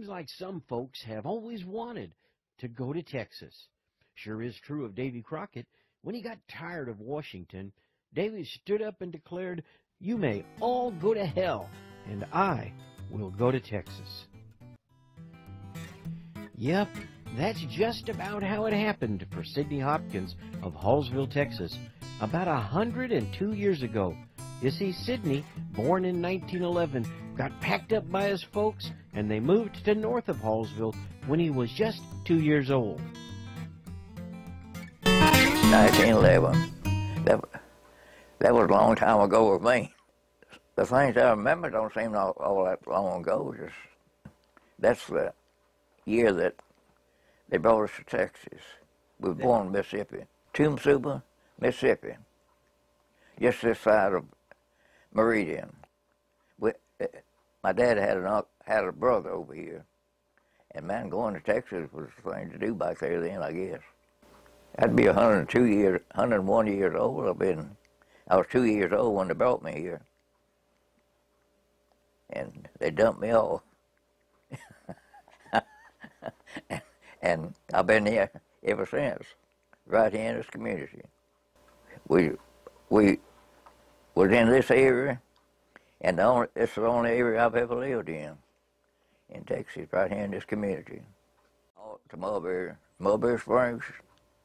like some folks have always wanted to go to Texas. Sure is true of Davy Crockett. When he got tired of Washington, Davy stood up and declared, "You may all go to hell, and I will go to Texas." Yep, that's just about how it happened for Sidney Hopkins of Hallsville, Texas, about 102 years ago. You see, Sidney, born in 1911, got packed up by his folks, and they moved to north of Hallsville when he was just 2 years old. 1911. That was a long time ago with me. The things I remember don't seem all that long ago. That's the year that they brought us to Texas. We were born in Mississippi. Tumsuba, Mississippi. Just this side of Meridian. My dad had a brother over here. And man, going to Texas was the thing to do back there then, I guess. I'd be 101 years old. I was 2 years old when they brought me here. And they dumped me off. And I've been here ever since, right here in this community. We was in this area, and it's the only area I've ever lived in Texas, right here in this community. To Mulberry Springs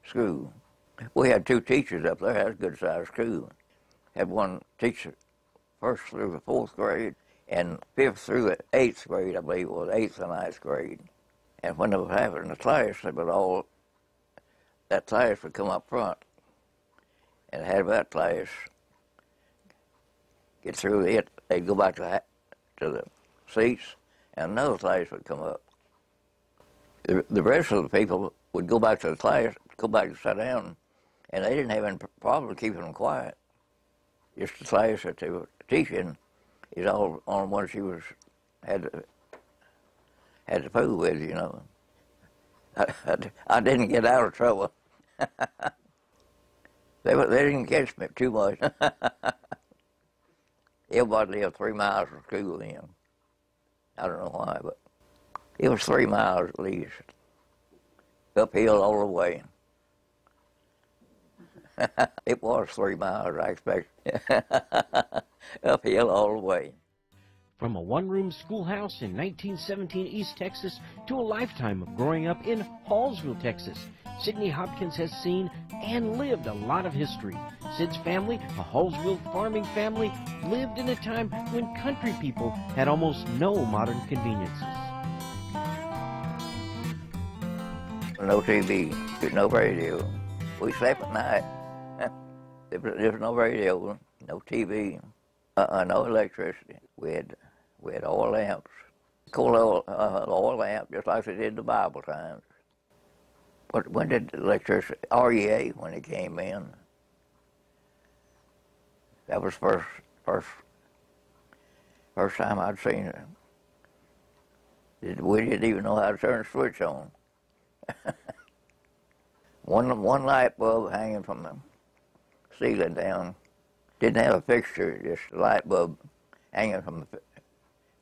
School. We had 2 teachers up there. That was a good-sized school. Had one teacher first through the 4th grade and 5th through the 8th grade, I believe it was, 8th and 9th grade. And when they were having the class, that class would come up front and have that class get through it. They'd go back to the seats, and another class would come up. The rest of the people would go back to the class, go back and sit down, and they didn't have any problem keeping them quiet. Just the class that they were teaching is all on what she had to fool with, you know. I didn't get out of trouble. They didn't catch me too much. Everybody lived 3 miles from school then. I don't know why, but it was 3 miles at least. Uphill all the way. It was 3 miles, I expect. Uphill all the way. From a one-room schoolhouse in 1917 East Texas to a lifetime of growing up in Hallsville, Texas, Sidney Hopkins has seen and lived a lot of history. Sid's family, a Hallsville farming family, lived in a time when country people had almost no modern conveniences. No TV, no radio. We slept at night. There was no radio, no TV, no electricity. We had oil lamps, coal oil lamp, just like they did in the Bible times. But when did electricity, REA, when it came in, that was first time I'd seen it. We didn't even know how to turn the switch on. One light bulb hanging from the ceiling down. Didn't have a fixture, just a light bulb hanging from the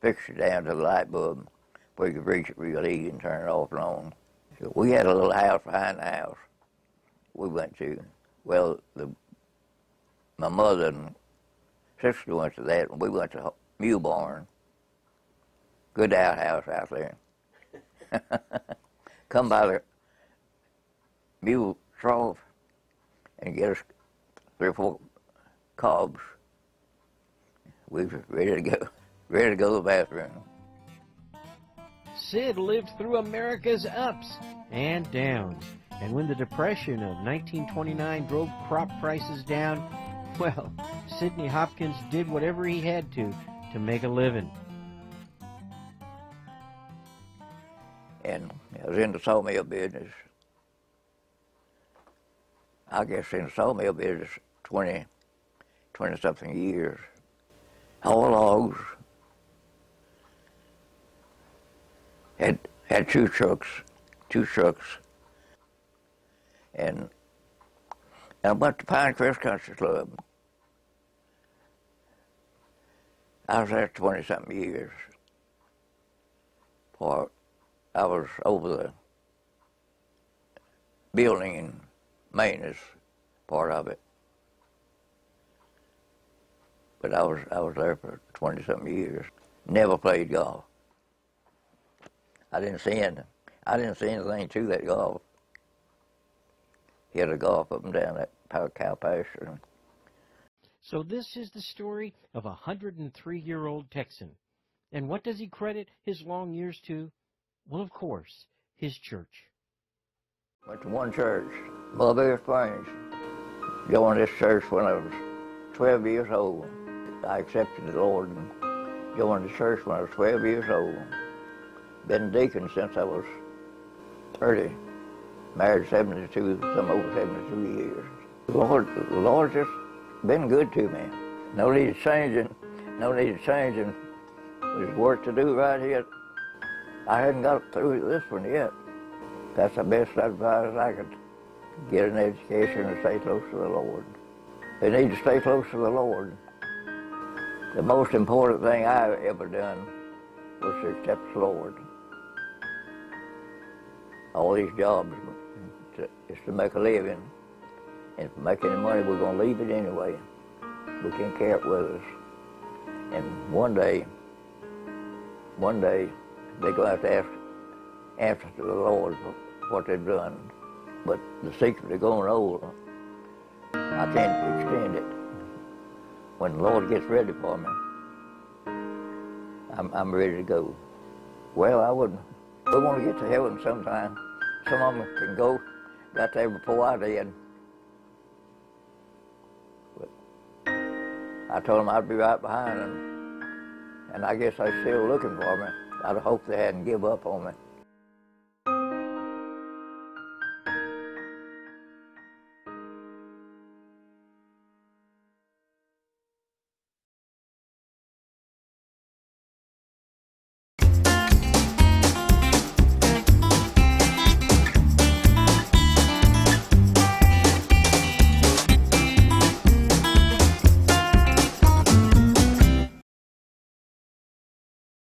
fixture down to the light bulb where you could reach it real easy and turn it off and on. So we had a little house behind the house we went to. Well, my mother and sister went to that, and we went to Mule Barn. Good outhouse out there. Come by the mule trough and get us 3 or 4 cobs. We were ready to go to the bathroom. Sid lived through America's ups and downs. And when the Depression of 1929 drove crop prices down, well, Sidney Hopkins did whatever he had to make a living. And I was in the sawmill business. I guess in the sawmill business 20-something years. All logs. Had 2 trucks. And I went to Pinecrest Country Club. I was there 20-something years. For I was over the building and maintenance part of it. But I was there for 20-something years. Never played golf. I didn't see anything to that golf. Hit a golf up and down that cow pasture. So this is the story of a 103-year-old Texan. And what does he credit his long years to? Well, of course, his church. Went to one church, Mulberry Springs. Joined this church when I was 12 years old. I accepted the Lord and joined the church when I was 12 years old. Been a deacon since I was 30. Married 72, some over 72 years. The Lord just been good to me. No need of changing. No need of changing. There's work to do right here. I hadn't got through this one yet. That's the best advice I could get an education and stay close to the Lord. They need to stay close to the Lord. The most important thing I've ever done was to accept the Lord. All these jobs is to make a living. And if we make any money, we're going to leave it anyway. We can't carry it with us. And one day, they're going to have to answer to the Lord for what they've done. But the secret of going over, I can't extend it. When the Lord gets ready for me, I'm ready to go. Well, we want to get to heaven sometime. Some of them can go, got there before I did. But I told them I'd be right behind them, and I guess they're still looking for me. I'd hoped they hadn't give up on me.